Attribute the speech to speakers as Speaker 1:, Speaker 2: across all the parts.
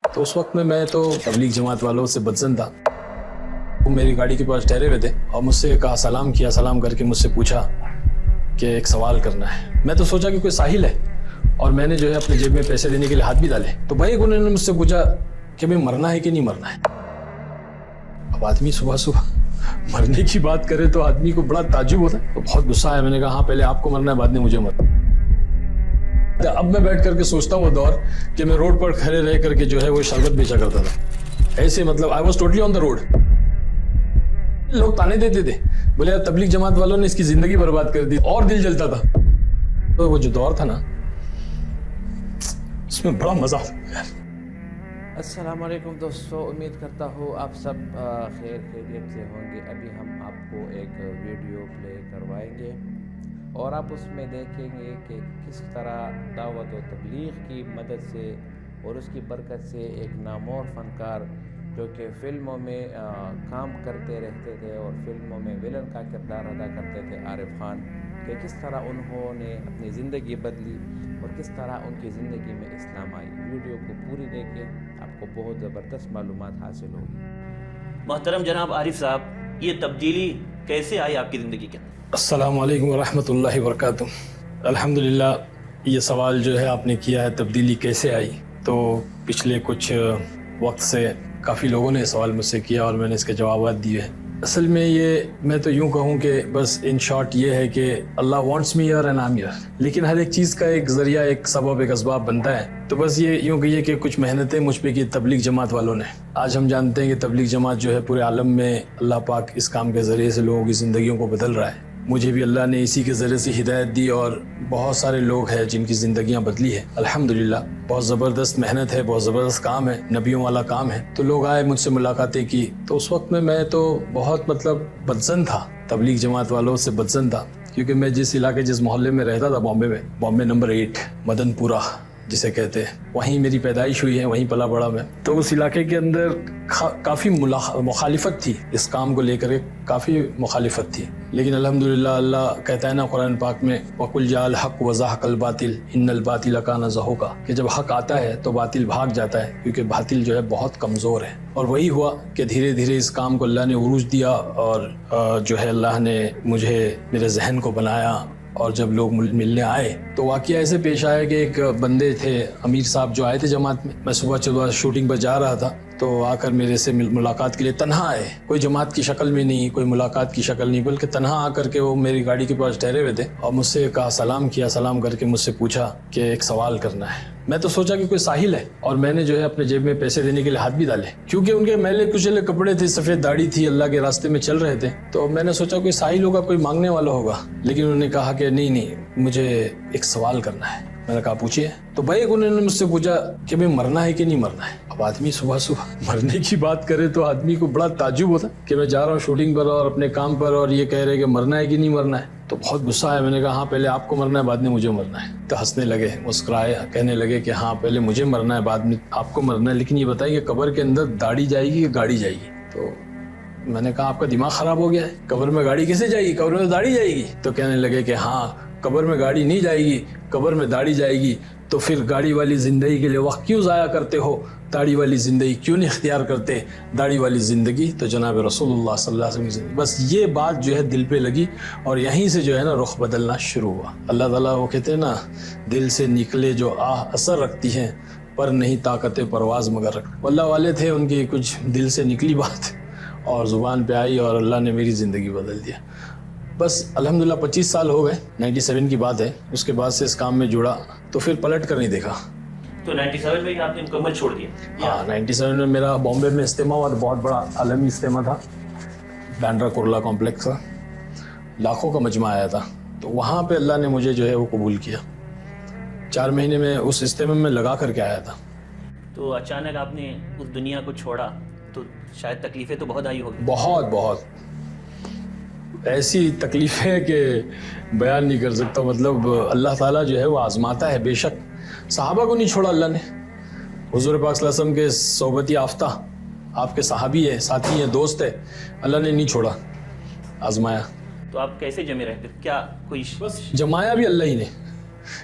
Speaker 1: تو اس وقت میں تو تبلیغ جماعت والوں سے بدزن تھا. وہ میری گاڑی کے پاس ٹھہرے ہوئے تھے اور مجھ سے کہا, سلام کیا, سلام کر کے مجھ سے پوچھا کہ ایک سوال کرنا ہے. میں تو سوچا کہ کوئی ساحل ہے اور میں نے جو ہے اپنے جیب میں پیسے دینے کے لیے ہاتھ بھی ڈالے. تو بھائی انہوں نے مجھ سے پوچھا کہ بھائی مرنا ہے کہ نہیں مرنا ہے. اب آدمی صبح صبح مرنے کی بات کرے تو آدمی کو بڑا تعجب ہوتا ہے. تو بہت غصہ آیا. میں نے کہا ہاں پہلے آپ کو مرنا ہے, بعد میں مجھے مرنا. اب میں بیٹھ کر کے سوچتا ہوں وہ دور کہ میں روڈ پر کھڑے رہ کر کے جو ہے وہ شربت بیچا کرتا تھا. ایسے مطلب I was totally on the road. لوگ تانے دیتے تھے, بولے یار تبلیغ جماعت والوں نے اس کی زندگی برباد کر دی, اور دل جلتا تھا. تو وہ جو دور تھا نا, اس میں بڑا مزہ آتا.
Speaker 2: السلام علیکم دوستو, امید کرتا ہوں آپ سب خیر خیریت سے ہوں گے. ابھی ہم آپ کو ایک ویڈیو پلے کروائیں گے اور آپ اس میں دیکھیں گے کہ کس طرح دعوت و تبلیغ کی مدد سے اور اس کی برکت سے ایک نامور فنکار جو کہ فلموں میں کام کرتے رہتے تھے اور فلموں میں ویلن کا کردار ادا کرتے تھے, عارف خان, کہ کس طرح انہوں نے اپنی زندگی بدلی اور کس طرح ان کی زندگی میں اسلام آئی. ویڈیو کو پوری دیکھیں, آپ کو بہت زبردست معلومات حاصل ہوگی.
Speaker 3: محترم جناب عارف صاحب, یہ تبدیلی کیسے آئی آپ کی زندگی کے اندر؟
Speaker 1: السلام علیکم ورحمۃ اللہ وبرکاتہ. الحمدللہ, یہ سوال جو ہے آپ نے کیا ہے تبدیلی کیسے آئی, تو پچھلے کچھ وقت سے کافی لوگوں نے سوال مجھ سے کیا اور میں نے اس کے جوابات دیے ہیں. اصل میں یہ میں تو یوں کہوں کہ بس ان شارٹ یہ ہے کہ Allah wants me here and I am here. لیکن ہر ایک چیز کا ایک ذریعہ, ایک سبب, ایک اسباب بنتا ہے. تو بس یہ یوں کہیے کہ کچھ محنتیں مجھ پہ کی تبلیغ جماعت والوں نے. آج ہم جانتے ہیں کہ تبلیغ جماعت جو ہے پورے عالم میں اللہ پاک اس کام کے ذریعے سے لوگوں کی زندگیوں کو بدل رہا ہے. مجھے بھی اللہ نے اسی کے ذریعے سے ہدایت دی اور بہت سارے لوگ ہیں جن کی زندگیاں بدلی ہیں الحمدللہ. بہت زبردست محنت ہے, بہت زبردست کام ہے, نبیوں والا کام ہے. تو لوگ آئے, مجھ سے ملاقاتیں کی. تو اس وقت میں تو بہت مطلب بدزن تھا, تبلیغ جماعت والوں سے بدزن تھا, کیونکہ میں جس علاقے جس محلے میں رہتا تھا بامبے نمبر 8 مدن پورہ جسے کہتے ہیں, وہیں میری پیدائش ہوئی ہے, وہیں پلا بڑا میں. تو اس علاقے کے اندر کافی مخالفت تھی اس کام کو لے کر کے, کافی مخالفت تھی. لیکن الحمدللہ اللہ کہتا ہے نا قرآن پاک میں, وَقُلْ جَاءَ الْحَقُّ وَزَهَقَ الْبَاطِلُ إِنَّ الْبَاطِلَ كَانَ زَهُوقًا, کہ جب حق آتا ہے تو باطل بھاگ جاتا ہے, کیونکہ باطل جو ہے بہت کمزور ہے. اور وہی ہوا کہ دھیرے دھیرے اس کام کو اللہ نے عروج دیا اور جو ہے اللہ نے مجھے میرے ذہن کو بنایا. اور جب لوگ ملنے آئے تو واقعہ ایسے پیش آیا کہ ایک بندے تھے, امیر صاحب, جو آئے تھے جماعت میں. میں صبح شوٹنگ پر جا رہا تھا تو آ کر میرے سے ملاقات کے لیے تنہا آئے. کوئی جماعت کی شکل میں نہیں, کوئی ملاقات کی شکل نہیں, بلکہ تنہا آ کر کے وہ میری گاڑی کے پاس ٹھہرے ہوئے تھے اور مجھ سے کہا, سلام کیا, سلام کر کے مجھ سے پوچھا کہ ایک سوال کرنا ہے. میں تو سوچا کہ کوئی ساحل ہے اور میں نے جو ہے اپنے جیب میں پیسے دینے کے لیے ہاتھ بھی ڈالے, کیونکہ ان کے میلے کچلے کپڑے تھے, سفید داڑھی تھی, اللہ کے راستے میں چل رہے تھے. تو میں نے سوچا کوئی ساحل ہوگا, کوئی مانگنے والا ہوگا. لیکن انہوں نے کہا کہ نہیں, مجھے ایک سوال کرنا ہے. میں نے کہا پوچھیے. تو بھائی انہوں نے مجھ سے پوچھا کہ بھائی مرنا ہے کہ نہیں مرنا ہے. اب آدمی صبح صبح مرنے کی بات کرے تو آدمی کو بڑا تعجب ہوتا ہے کہ میں جا رہا ہوں شوٹنگ پر اور اپنے کام پر, اور یہ کہہ رہے کہ مرنا ہے کہ نہیں مرنا ہے. تو بہت غصہ آیا. میں نے کہا ہاں پہلے آپ کو مرنا ہے, بعد میں مجھے مرنا ہے. تو ہنسنے لگے, مسکرائے, کہنے لگے کہ ہاں پہلے مجھے مرنا ہے, بعد میں آپ کو مرنا ہے. لیکن یہ بتائیے کہ قبر کے اندر داڑھی جائے گی کہ گاڑی جائے گی؟ تو میں نے کہا آپ کا دماغ خراب ہو گیا ہے, قبر میں گاڑی کیسے جائے گی, قبر میں داڑھی جائے گی. تو کہنے لگے کہ ہاں قبر میں گاڑی نہیں جائے گی, قبر میں داڑھی جائے گی. تو پھر گاڑی والی زندگی کے لیے وقت کیوں ضائع کرتے ہو, داڑھی والی زندگی کیوں نہیں اختیار کرتے, داڑھی والی زندگی تو جناب رسول اللہ صلی اللہ علیہ وسلم کی زندگی. بس یہ بات جو ہے دل پہ لگی اور یہیں سے جو ہے نا رخ بدلنا شروع ہوا. اللہ تعالیٰ وہ کہتے ہیں نا, دل سے نکلے جو آہ اثر رکھتی ہیں, پر نہیں طاقت پرواز مگر رکھ. اللہ والے تھے, ان کی کچھ دل سے نکلی بات اور زبان پہ آئی اور اللہ نے میری زندگی بدل دیا. بس الحمدللہ 25 سال ہو گئے, 97 کی بات ہے. اس کے بعد سے اس کام میں جڑا تو پھر پلٹ کر نہیں دیکھا.
Speaker 3: تو 97 میں آپ نے مکمل چھوڑ دیا؟
Speaker 1: ہاں 97 میں میرا بامبے میں اجتماع ہوا, بہت بڑا عالمی اجتماع تھا, بینڈرا کرلا کمپلیکس کا, لاکھوں کا مجمع آیا تھا. تو وہاں پہ اللہ نے مجھے جو ہے وہ قبول کیا. 4 مہینے میں اس اجتماع میں لگا کر کے آیا تھا.
Speaker 3: تو اچانک آپ نے اس دنیا کو چھوڑا تو شاید تکلیفیں تو بہت آئی ہوگی؟
Speaker 1: بہت ایسی تکلیفیں کہ بیان نہیں کر سکتا. مطلب اللہ تعالیٰ جو ہے وہ آزماتا ہے. بے شک صحابہ کو نہیں چھوڑا اللہ نے. حضور پاک صلی اللہ علیہ وسلم کے صحبت یافتہ آپ کے صحابی ہے, ساتھی ہیں, دوست ہے, اللہ نے نہیں چھوڑا, آزمایا.
Speaker 3: تو آپ کیسے جمے رہتے, کیا کوئی
Speaker 1: بس جمایا بھی اللہ ہی نے.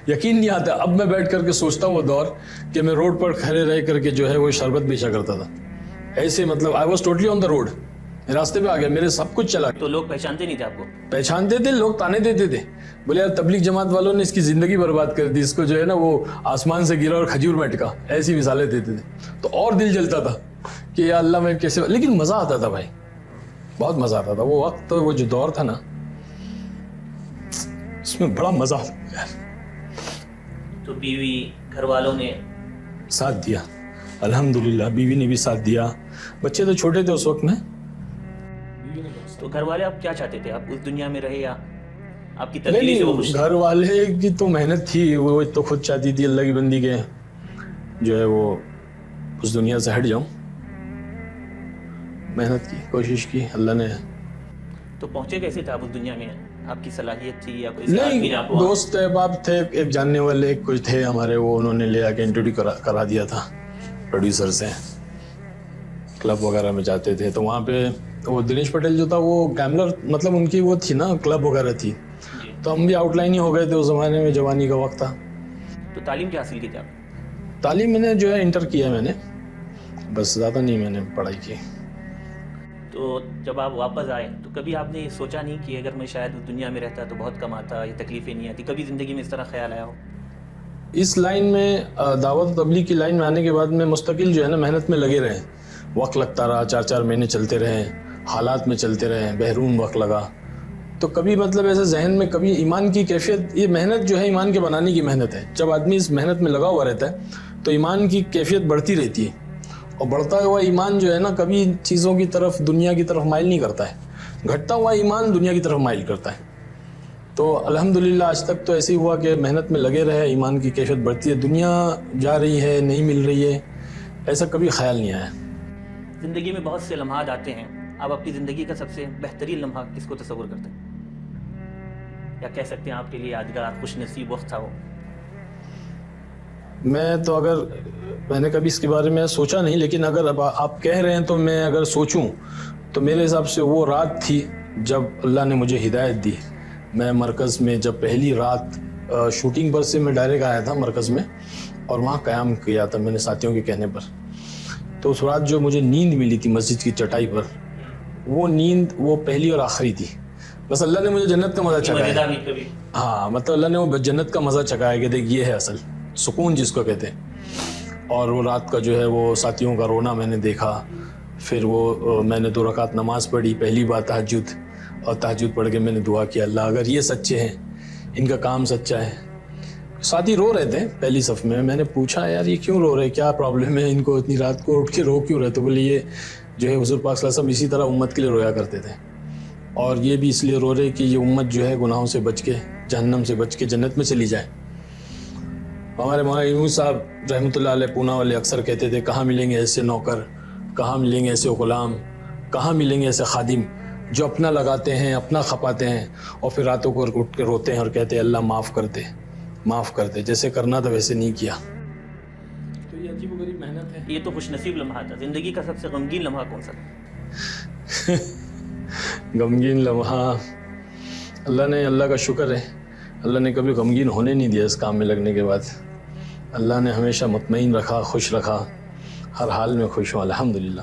Speaker 1: یقین نہیں آتا. اب میں بیٹھ کر کے سوچتا ہوں وہ دور کہ میں روڈ پر کھڑے رہ کر کے جو ہے وہ شربت بیچا کرتا تھا. ایسے مطلب I was totally on the road, راستے پہ آ گیا, میرے سب کچھ چلا.
Speaker 3: تو لوگ پہچانتے نہیں تھے آپ کو؟
Speaker 1: پہچانتے تھے, لوگ تانے دیتے تھے, بولے یار تبلیغ جماعت والوں نے اس کی زندگی برباد کر دی, اس کو جو ہے نا وہ آسمان سے گرا اور کھجور میں اٹکا, ایسی مثالیں دیتے تھے. تو اور دل جلتا تھا کہ یا اللہ میں کیسے, لیکن مزہ آتا تھا بھائی, بہت مزہ آتا تھا وہ وقت, وہ جو دور تھا نا اس میں بڑا مزہ آتا تھا.
Speaker 3: تو بیوی گھر والوں نے
Speaker 1: ساتھ دیا الحمدللہ, بیوی نے بھی ساتھ دیا. بچے تو چھوٹے تھے اس وقت میں.
Speaker 3: تو گھر والے آپ کیا چاہتے تھے, آپ اس دنیا میں رہے یا آپ کی تبدیلی سے وہ خوش
Speaker 1: نہیں, گھر والے کی تو محنت تھی, وہ تو خود چاہتی تھی اللہ کی بندی کے جو ہے وہ اس دنیا سے ہٹ جاؤں. محنت کی, کوشش کی اللہ نے.
Speaker 3: تو پہنچے کیسے تھے آپ اس دنیا میں, آپ کی صلاحیت تھی یا کوئی آدمی نے آپ
Speaker 1: نہیں,
Speaker 3: کو؟
Speaker 1: دوست احباب تھے, ایک جاننے والے کچھ تھے ہمارے, وہ انہوں نے لے آ کے انٹروڈیو کرا دیا تھا پروڈیوسر سے. کلب وغیرہ میں جاتے تھے تو وہاں پہ وہ دنیش پٹیل جو تھا وہ گیملر, مطلب ان کی وہ تھی نا کلب وغیرہ تھی, تو ہم بھی آؤٹ لائن ہی ہو گئے تھے اس زمانے میں, جوانی کا وقت تھا.
Speaker 3: تو تعلیم کیا حاصل کی تھی آپ؟
Speaker 1: تعلیم میں نے جو ہے انٹر کیا میں نے, بس زیادہ نہیں میں نے پڑھائی کی.
Speaker 3: تو جب آپ واپس آئے تو کبھی آپ نے یہ سوچا نہیں کہ اگر میں شاید اس دنیا میں رہتا تو بہت کم آتا, یہ تکلیفیں نہیں آتی, کبھی زندگی میں اس طرح خیال آیا ہو؟
Speaker 1: اس لائن میں دعوت و تبلیغ کی لائن میں آنے کے بعد میں مستقل جو ہے نا محنت میں لگے رہے, وقت لگتا رہا, 4 مہینے چلتے رہے, حالات میں چلتے رہے, بحرون وقت لگا. تو کبھی مطلب ایسے ذہن میں کبھی ایمان کی کیفیت, یہ محنت جو ہے ایمان کے بنانے کی محنت ہے. جب آدمی اس محنت میں لگا ہوا رہتا ہے تو ایمان کی کیفیت بڑھتی رہتی ہے, اور بڑھتا ہوا ایمان جو ہے نا کبھی چیزوں کی طرف, دنیا کی طرف مائل نہیں کرتا ہے. گھٹتا ہوا ایمان دنیا کی طرف مائل کرتا ہے. تو الحمدللہ آج تک تو ایسے ہی ہوا کہ محنت میں لگے رہے, ایمان کی کیفیت بڑھتی ہے. دنیا جا رہی ہے, نہیں مل رہی ہے, ایسا کبھی خیال نہیں آیا.
Speaker 3: زندگی میں بہت سے لمحات آتے ہیں, آپ اپنی زندگی کا سب سے بہترین لمحہ کس کو تصور کرتے ہیں, یا کہہ سکتے ہیں آپ کے لیے یادگار خوش نصیب وقت تھا وہ؟
Speaker 1: میں تو اگر میں نے کبھی اس کے بارے میں سوچا نہیں, لیکن اگر اب آپ کہہ رہے ہیں تو میں اگر سوچوں تو میرے حساب سے وہ رات تھی جب اللہ نے مجھے ہدایت دی. میں مرکز میں جب پہلی رات شوٹنگ پر سے میں ڈائریکٹ آیا تھا مرکز میں, اور وہاں قیام کیا تھا میں نے ساتھیوں کے کہنے پر. تو اس رات جو مجھے نیند ملی تھی مسجد کی چٹائی پر, وہ نیند وہ پہلی اور آخری تھی. بس اللہ نے مجھے جنت کا مزہ چکھایا. ہاں, مطلب اللہ نے وہ جنت کا مزہ چکھایا کہ دیکھ یہ ہے اصل سکون جس کو کہتے ہیں. اور وہ رات کا جو ہے وہ ساتھیوں کا رونا میں نے دیکھا. پھر وہ میں نے 2 رکعت نماز پڑھی, پہلی بار تہجد, اور تہجد پڑھ کے میں نے دعا کیا اللہ اگر یہ سچے ہیں, ان کا کام سچا ہے. ساتھی رو رہے تھے پہلی صف میں, میں نے پوچھا یار یہ کیوں رو رہے, کیا پرابلم ہے ان کو, اتنی رات کو اٹھ کے رو کیوں رہے؟ تو بولے یہ جو ہے حضور پاک صلی اللہ علیہ وسلم اسی طرح امت کے لیے رویا کرتے تھے, اور یہ بھی اس لیے رو رہے کہ یہ امت جو ہے گناہوں سے بچ کے, جہنم سے بچ کے جنت میں چلی جائے. ہمارے مولانا یونس صاحب رحمۃ اللہ علیہ پونا والے اکثر کہتے تھے کہاں ملیں گے ایسے نوکر, کہاں ملیں گے ایسے غلام, کہاں ملیں گے ایسے خادم جو اپنا لگاتے ہیں, اپنا کھپاتے ہیں, اور پھر راتوں کو اٹھ کے روتے ہیں اور کہتے ہیں اللہ معاف کر دے, معاف کر دے, جیسے کرنا تھا ویسے نہیں کیا. تو یہ عجیب و غریب محنت ہے.
Speaker 3: یہ تو خوش نصیب لمحہ تھا. زندگی کا سب سے غمگین لمحہ کون سا تھا؟
Speaker 1: غمگین لمحہ, اللہ کا شکر ہے, اللہ نے کبھی غمگین ہونے نہیں دیا اس کام میں لگنے کے بعد. اللہ نے ہمیشہ مطمئن رکھا, خوش رکھا, ہر حال میں خوش ہوں الحمدللہ.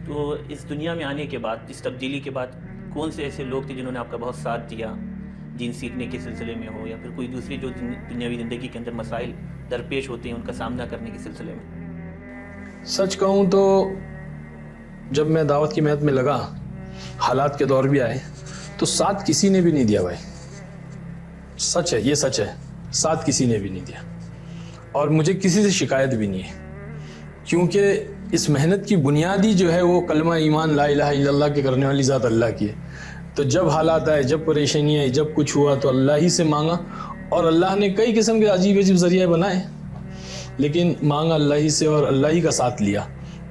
Speaker 3: تو اس دنیا میں آنے کے بعد, اس تبدیلی کے بعد, کون سے ایسے لوگ تھے جنہوں نے آپ کا بہت ساتھ دیا, دین سیکھنے کے سلسلے میں ہو, یا پھر کوئی دوسری جو دنیاوی زندگی کے اندر مسائل درپیش ہوتے ہیں ان کا سامنا کرنے کے سلسلے میں؟
Speaker 1: سچ کہوں تو جب میں دعوت کی محنت میں لگا, حالات کے دور بھی آئے, تو ساتھ کسی نے بھی نہیں دیا بھائی. سچ ہے, یہ سچ ہے, ساتھ کسی نے بھی نہیں دیا, اور مجھے کسی سے شکایت بھی نہیں ہے, کیونکہ اس محنت کی بنیادی جو ہے وہ کلمہ ایمان لا الہ الا اللہ کے کرنے والی ذات اللہ کی ہے. تو جب حالات آئے, جب پریشانی آئی, جب کچھ ہوا تو اللہ ہی سے مانگا, اور اللہ نے کئی قسم کے عجیب عجیب ذریعے بنائے, لیکن مانگا اللہ ہی سے اور اللہ ہی کا ساتھ لیا,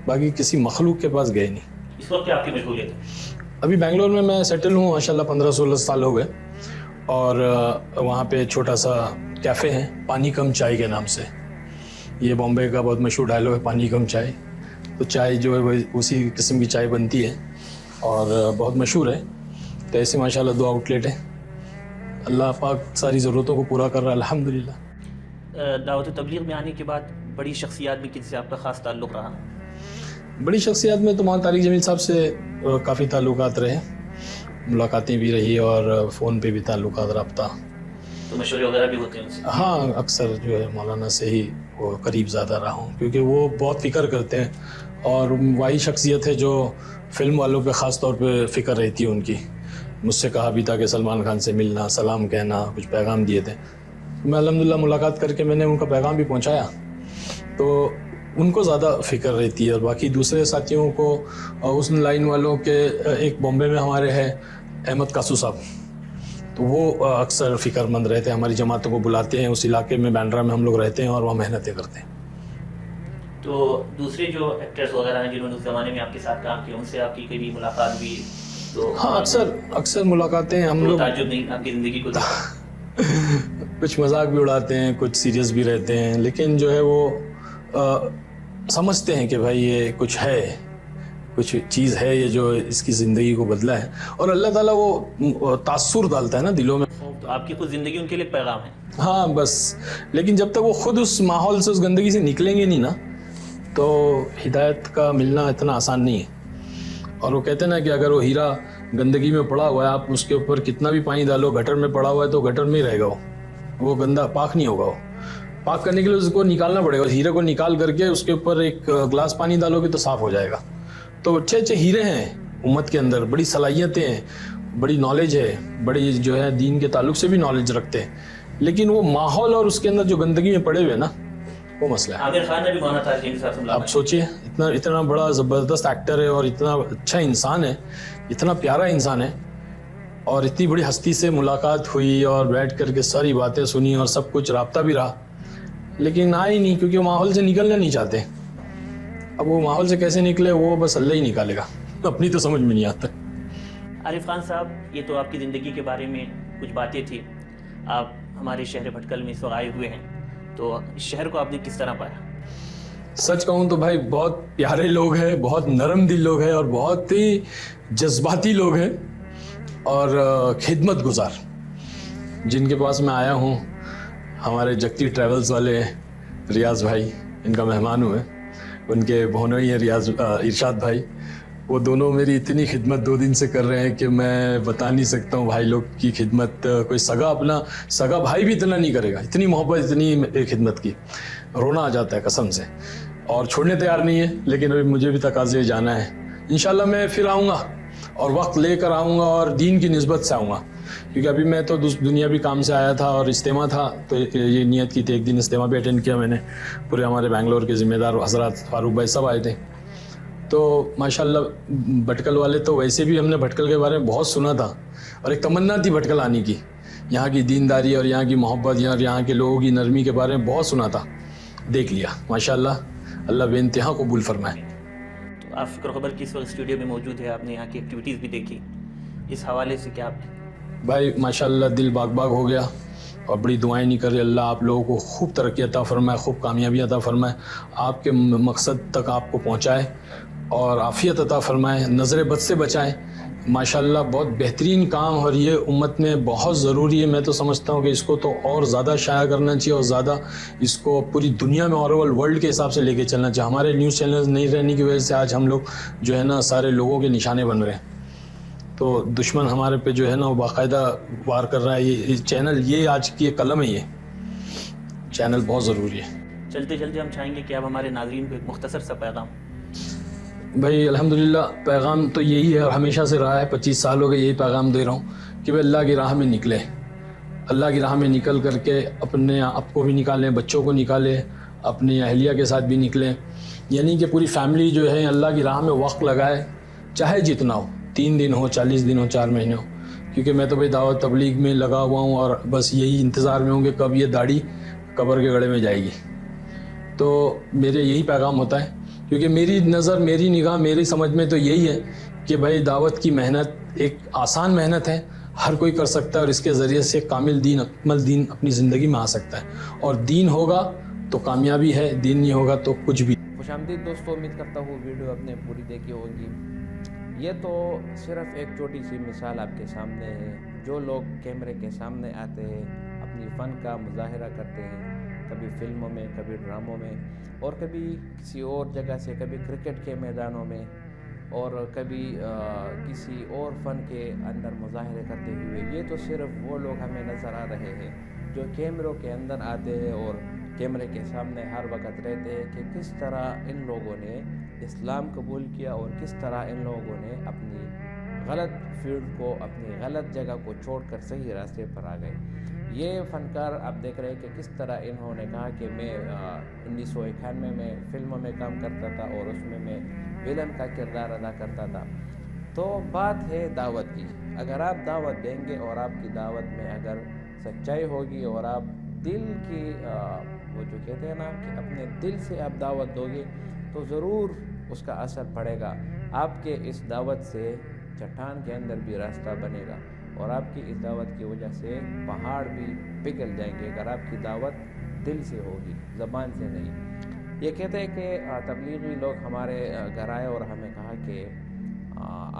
Speaker 1: باقی کسی مخلوق کے پاس گئے نہیں.
Speaker 3: اس وقت کیا آپ کی مشغولیت ہے؟
Speaker 1: ابھی بنگلور میں میں سیٹل ہوں ماشاءاللہ, 15-16 سال ہو گئے, اور وہاں پہ چھوٹا سا کیفے ہے پانی کم چائے کے نام سے. یہ بامبے کا بہت مشہور ڈائلاگ ہے, پانی کم چائے. تو چائے جو ہے وہ اسی قسم کی چائے بنتی ہے اور بہت مشہور ہے. تو ایسے ماشاءاللہ 2 آؤٹ لیٹ ہیں, اللہ پاک ساری ضرورتوں کو پورا کر رہا ہے الحمدللہ.
Speaker 3: دعوت تبلیغ میں آنے کے بعد بڑی شخصیات میں کن سے آپ کا خاص تعلق رہا؟
Speaker 1: بڑی شخصیات میں تو مولانا طارق جمیل صاحب سے کافی تعلقات رہے, ملاقاتیں بھی رہی اور فون پہ بھی تعلقات, رابطہ.
Speaker 3: تو مشورے وغیرہ بھی ہوتے ہیں ان سے؟
Speaker 1: ہاں, اکثر جو ہے مولانا سے ہی وہ قریب زیادہ رہا ہوں, کیونکہ وہ بہت فکر کرتے ہیں اور وہی شخصیت ہے جو فلم والوں پہ خاص طور پہ فکر رہتی ہے ان کی. مجھ سے کہا بھی تھا کہ سلمان خان سے ملنا, سلام کہنا, کچھ پیغام دیے تھے. میں الحمدللہ ملاقات کر کے میں نے ان کا پیغام بھی پہنچایا, تو ان کو زیادہ فکر رہتی ہے. اور باقی دوسرے ساتھیوں کو اس لائن والوں کے, ایک بامبے میں ہمارے ہے احمد کاسو صاحب, تو وہ اکثر فکر مند رہتے ہیں, ہماری جماعتوں کو بلاتے ہیں. اس علاقے میں بینڈرا میں ہم لوگ رہتے ہیں اور وہاں محنتیں کرتے ہیں.
Speaker 3: تو دوسرے جو ایکٹرز وغیرہ ہیں جنہوں نے اس زمانے میں آپ کے ساتھ کام کیا, ان سے آپ کی کبھی ملاقات ہوئی؟ تو
Speaker 1: ہاں, اکثر ملاقاتیں ہم لوگ,
Speaker 3: تعجب نہیں آپ کی زندگی کو
Speaker 1: کچھ مذاق بھی اڑاتے ہیں, کچھ سیریس بھی رہتے ہیں, لیکن جو ہے وہ سمجھتے ہیں کہ بھائی یہ کچھ ہے, کچھ چیز ہے یہ جو اس کی زندگی کو بدلا ہے. اور اللہ تعالیٰ وہ تاثر ڈالتا ہے نا دلوں میں.
Speaker 3: تو آپ کی خود زندگی ان کے لیے ایک پیغام ہے.
Speaker 1: ہاں بس, لیکن جب تک وہ خود اس ماحول سے, اس گندگی سے نکلیں گے نہیں نا, تو ہدایت کا ملنا اتنا آسان نہیں ہے. اور وہ کہتے ہیں نا کہ اگر وہ ہیرا گندگی میں پڑا ہوا ہے, آپ اس کے اوپر کتنا بھی پانی ڈالو, گٹر میں پڑا ہوا ہے تو گٹر میں ہی رہے گا, وہ گندا پاک نہیں ہوگا. وہ پاک کرنے کے لیے اس کو نکالنا پڑے گا. ہیرے کو نکال کر کے اس کے اوپر ایک گلاس پانی ڈالو گے تو صاف ہو جائے گا. تو اچھے اچھے ہیرے ہیں امت کے اندر, بڑی صلاحیتیں ہیں, بڑی نالج ہے, بڑی جو ہے دین کے تعلق سے بھی نالج رکھتے ہیں, لیکن وہ ماحول اور اس کے اندر جو گندگی میں پڑے ہوئے نا, وہ مسئلہ ہے.
Speaker 3: عامر خان نے بھی مولانا طارق جمیل صاحب سے ملاقات.
Speaker 1: آپ سوچئے, اتنا بڑا زبردست ایکٹر ہے اور اتنا اچھا انسان ہے, اتنا پیارا انسان ہے, اور اتنی بڑی ہستی سے ملاقات ہوئی اور بیٹھ کر کے ساری باتیں سنی اور سب کچھ رابطہ بھی رہا, لیکن آئے ہی نہیں کیونکہ وہ ماحول سے نکلنا نہیں چاہتے. اب وہ ماحول سے کیسے نکلے وہ بس اللہ ہی نکالے گا, اپنی تو سمجھ میں نہیں آتا.
Speaker 3: عارف خان صاحب, یہ تو آپ کی زندگی کے بارے میں کچھ باتیں تھی. آپ ہمارے شہر بھٹکل میں اس وقت آئے ہوئے ہیں, تو اس شہر کو آپ نے کس طرح پایا؟
Speaker 1: سچ کہوں تو بھائی بہت پیارے لوگ ہیں, بہت نرم دل لوگ ہیں, اور بہت ہی جذباتی لوگ ہیں اور خدمت گزار. جن کے پاس میں آیا ہوں, ہمارے جگتی ٹریولز والے ریاض بھائی, ان کا مہمان ہوں, ان کے بہنوئی ہیں ارشاد بھائی, وہ دونوں میری اتنی خدمت 2 دن سے کر رہے ہیں کہ میں بتا نہیں سکتا ہوں. بھائی لوگ کی خدمت کوئی سگا بھائی بھی اتنا نہیں کرے گا, اتنی محبت, اتنی خدمت کی, رونا آ جاتا ہے قسم سے. اور چھوڑنے تیار نہیں ہے, لیکن ابھی مجھے بھی تقاضے جانا ہے. انشاءاللہ میں پھر آؤں گا اور وقت لے کر آؤں گا اور دین کی نسبت سے آؤں گا, کیونکہ ابھی میں تو دنیاوی کام سے آیا تھا اور اجتماع تھا, تو یہ نیت کی تھی ایک دن اجتماع بھی اٹینڈ کیا میں نے. پورے ہمارے بنگلور کے ذمہ دار حضرات, فاروق بھائی سب آئے تھے. تو ماشاءاللہ بھٹکل والے تو ویسے بھی ہم نے بھٹکل کے بارے میں بہت سنا تھا, اور ایک تمنا تھی بھٹکل آنے کی. یہاں کی دینداری اور یہاں کی محبت, یہاں کے لوگوں کی نرمی کے بارے میں بہت سنا تھا, دیکھ لیا. ماشاءاللہ اللہ بے انتہا قبول فرمائے.
Speaker 3: تو آپ فکر خبر کی اس وقت اسٹوڈیو میں موجود ہے, آپ نے یہاں کی ایکٹیویٹیز بھی دیکھی, اس حوالے سے کیا آپ؟
Speaker 1: بھائی ماشاءاللہ دل باغ ہو گیا, اور بڑی دعائیں نہیں کر رہے. اللہ آپ لوگوں کو خوب ترقی عطا فرمائے, خوب کامیابی عطا فرمائے, آپ کے مقصد تک آپ کو پہنچائے اور عافیت عطا فرمائے, نظر بد سے بچائے. ماشاءاللہ بہت بہترین کام, اور یہ امت میں بہت ضروری ہے. میں تو سمجھتا ہوں کہ اس کو تو اور زیادہ شائع کرنا چاہیے, اور زیادہ اس کو پوری دنیا میں اور ورلڈ کے حساب سے لے کے چلنا چاہیے. ہمارے نیوز چینلز نہیں رہنے کی وجہ سے آج ہم لوگ جو ہے نا سارے لوگوں کے نشانے بن رہے ہیں. تو دشمن ہمارے پہ جو ہے نا وہ باقاعدہ وار کر رہا ہے. یہ چینل, یہ آج کی ایک قلم ہے, یہ چینل بہت ضروری ہے.
Speaker 3: چلتے چلتے ہم چاہیں گے کہ آپ ہمارے ناظرین کو ایک مختصر سا پیغام.
Speaker 1: بھائی الحمدللہ پیغام تو یہی ہے, اور ہمیشہ سے رہا ہے, 25 سال ہو گئے یہی پیغام دے رہا ہوں کہ بھائی اللہ کی راہ میں نکلے. اللہ کی راہ میں نکل کر کے اپنے آپ کو بھی نکالیں, بچوں کو نکالیں, اپنی اہلیہ کے ساتھ بھی نکلیں. یعنی کہ پوری فیملی جو ہے اللہ کی راہ میں وقت لگائے, چاہے جتنا ہو, 3 دن ہو, 40 دن ہو, 4 مہینے ہو. کیونکہ میں تو بھائی دعوت تبلیغ میں لگا ہوا ہوں, اور بس یہی انتظار میں ہوں کہ کب یہ داڑھی قبر کے گڑھے میں جائے گی. تو میرے یہی پیغام ہوتا ہے, کیونکہ میری نظر, میری نگاہ, میری سمجھ میں تو یہی ہے کہ بھائی دعوت کی محنت ایک آسان محنت ہے, ہر کوئی کر سکتا ہے, اور اس کے ذریعے سے کامل دین, اکمل دین اپنی زندگی میں آ سکتا ہے. اور دین ہوگا تو کامیابی ہے, دین نہیں ہوگا تو کچھ بھی.
Speaker 2: خوش آمدید دوستو, امید کرتا ہوں ویڈیو آپ نے پوری دیکھی ہوگی. یہ تو صرف ایک چھوٹی سی مثال آپ کے سامنے ہے. جو لوگ کیمرے کے سامنے آتے ہیں اپنی فن کا مظاہرہ کرتے ہیں، کبھی فلموں میں، کبھی ڈراموں میں، اور کبھی کسی اور جگہ سے، کبھی کرکٹ کے میدانوں میں، اور کبھی کسی اور فن کے اندر مظاہرے کرتے ہوئے، یہ تو صرف وہ لوگ ہمیں نظر آ رہے ہیں جو کیمروں کے اندر آتے ہیں اور کیمرے کے سامنے ہر وقت رہتے ہیں کہ کس طرح ان لوگوں نے اسلام قبول کیا اور کس طرح ان لوگوں نے اپنی غلط فیلڈ کو، اپنی غلط جگہ کو چھوڑ کر صحیح راستے پر آ گئے. یہ فنکار آپ دیکھ رہے ہیں کہ کس طرح انہوں نے کہا کہ میں 1991 میں فلموں میں کام کرتا تھا اور اس میں ویلن کا کردار ادا کرتا تھا. تو بات ہے دعوت کی. اگر آپ دعوت دیں گے اور آپ کی دعوت میں اگر سچائی ہوگی اور آپ دل کی وہ جو کہتے ہیں نا کہ اپنے دل سے آپ دعوت دو گے تو ضرور اس کا اثر پڑے گا. آپ کے اس دعوت سے چٹان کے اندر بھی راستہ بنے گا اور آپ کی اس دعوت کی وجہ سے پہاڑ بھی پگھل جائیں گے اگر آپ کی دعوت دل سے ہوگی، زبان سے نہیں. یہ کہتے ہیں کہ تبلیغی لوگ ہمارے گھر آئے اور ہمیں کہا کہ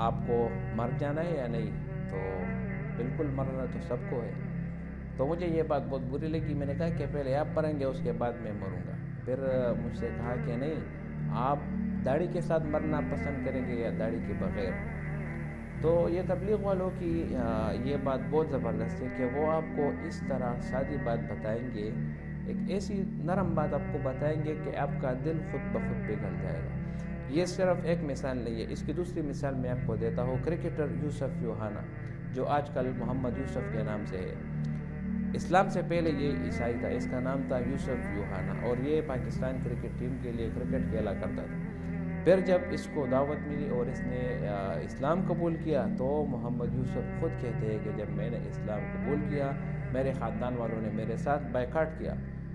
Speaker 2: آپ کو مر جانا ہے یا نہیں. تو بالکل مرنا تو سب کو ہے. تو مجھے یہ بات بہت بری لگی. میں نے کہا کہ پہلے آپ مریں گے اس کے بعد میں مروں گا. پھر مجھ سے کہا کہ نہیں، آپ داڑھی کے ساتھ مرنا پسند کریں گے یا داڑھی کے بغیر. تو یہ تبلیغ والوں کی یہ بات بہت زبردست ہے کہ وہ آپ کو اس طرح سادی بات بتائیں گے، ایک ایسی نرم بات آپ کو بتائیں گے کہ آپ کا دل خود بخود پگھل جائے گا. یہ صرف ایک مثال نہیں ہے. اس کی دوسری مثال میں آپ کو دیتا ہوں. کرکٹر یوسف یوہانا جو آج کل محمد یوسف کے نام سے ہے، اسلام سے پہلے یہ عیسائی تھا. اس کا نام تھا یوسف یوہانا اور یہ پاکستان کرکٹ ٹیم کے لیے کرکٹ کھیلا کرتا تھا. پھر جب اس کو دعوت ملی اور اس نے اسلام قبول کیا تو محمد یوسف خود کہتے ہیں کہ جب میں نے اسلام قبول کیا میرے خاندان والوں نے میرے ساتھ بائیکاٹ کیا.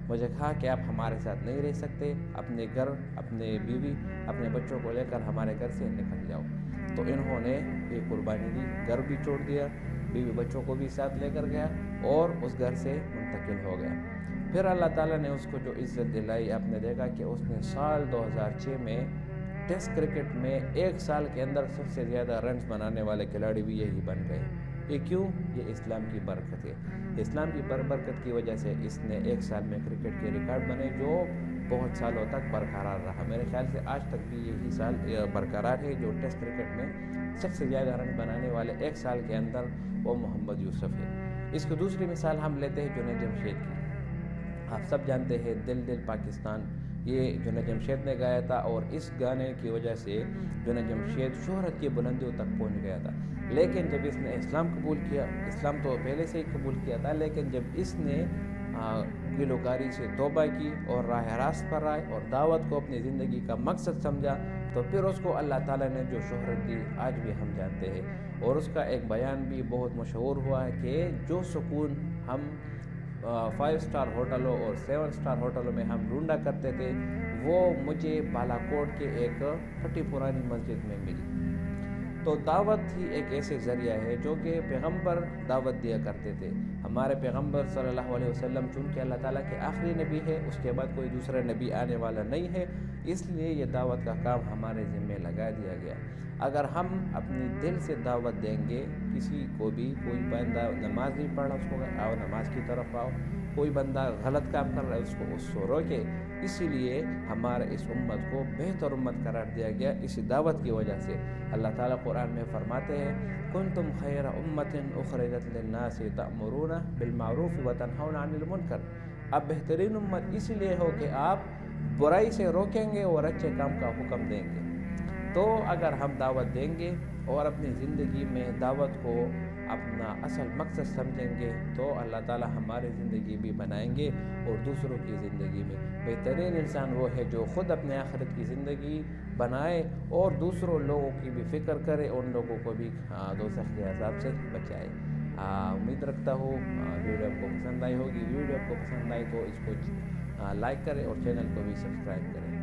Speaker 2: مجھے کہا کہ آپ ہمارے ساتھ نہیں رہ سکتے، اپنے گھر، اپنے بیوی، اپنے بچوں کو لے کر ہمارے گھر سے نکل جاؤ. تو انہوں نے یہ قربانی دی، گھر بھی چھوڑ دیا، بیوی بچوں کو بھی ساتھ لے کر گیا اور اس گھر سے منتقل ہو گیا. پھر اللہ تعالیٰ نے اس کو جو عزت دلائی، آپ نے دیکھا کہ اس نے سال 2006 میں ٹیسٹ کرکٹ میں ایک سال کے اندر سب سے زیادہ رنز بنانے والے کھلاڑی بھی یہی بن گئے. یہ کیوں؟ یہ اسلام کی برکت ہے. اسلام کی برکت کی وجہ سے اس نے ایک سال میں کرکٹ کے ریکارڈ بنے جو بہت سالوں تک برقرار رہا. میرے خیال سے آج تک بھی یہی سال برقرار ہے جو ٹیسٹ کرکٹ میں سب سے زیادہ رن بنانے والے ایک سال کے اندر وہ محمد یوسف ہے. اس کی دوسری مثال ہم لیتے ہیں جنید جمشید کی. آپ سب جانتے ہیں دل دل پاکستان، یہ جنید جمشید نے گایا تھا اور اس گانے کی وجہ سے جنید جمشید شہرت کی بلندیوں تک پہنچ گیا تھا. لیکن جب اس نے اسلام قبول کیا، اسلام تو پہلے سے ہی قبول کیا تھا، لیکن جب اس نے گلوکاری سے توبہ کی اور راہ راست پر آئے اور دعوت کو اپنی زندگی کا مقصد سمجھا تو پھر اس کو اللہ تعالیٰ نے جو شہرت دی آج بھی ہم جانتے ہیں. اور اس کا ایک بیان بھی بہت مشہور ہوا ہے کہ جو سکون ہم 5 اسٹار ہوٹلوں اور 7 اسٹار ہوٹلوں میں ہم ڈھونڈا کرتے تھے وہ مجھے بالاکوٹ کے ایک پھٹی پرانی مسجد میں ملی. تو دعوت ہی ایک ایسے ذریعہ ہے جو کہ پیغمبر دعوت دیا کرتے تھے. ہمارے پیغمبر صلی اللہ علیہ وسلم چونکہ اللہ تعالیٰ کے آخری نبی ہے، اس کے بعد کوئی دوسرا نبی آنے والا نہیں ہے، اس لیے یہ دعوت کا کام ہمارے ذمہ لگا دیا گیا. اگر ہم اپنی دل سے دعوت دیں گے کسی کو بھی، کوئی بندہ نماز نہیں پڑھ رہا اس کو آؤ نماز کی طرف آؤ، کوئی بندہ غلط کام کر رہا ہے اس کو روکے. اسی لیے ہمارے اس امت کو بہتر امت قرار دیا گیا اسی دعوت کی وجہ سے. اللہ تعالیٰ قرآن میں فرماتے ہیں کنتم خیر امت اخرجت للناس تأمرون بالمعروف وتنہون عن المنکر. آپ بہترین امت اس لیے ہو کہ آپ برائی سے روکیں گے اور اچھے کام کا حکم دیں گے. تو اگر ہم دعوت دیں گے اور اپنی زندگی میں دعوت کو اپنا اصل مقصد سمجھیں گے تو اللہ تعالیٰ ہماری زندگی بھی بنائیں گے اور دوسروں کی زندگی میں. بہترین انسان وہ ہے جو خود اپنے آخرت کی زندگی بنائے اور دوسروں لوگوں کی بھی فکر کرے، ان لوگوں کو بھی دوزخ کے عذاب سے بچائے. امید رکھتا ہوں ویڈیو آپ کو پسند آئی ہوگی. ویڈیو آپ کو پسند آئی تو اس کو لائک کریں اور چینل کو بھی سبسکرائب کریں.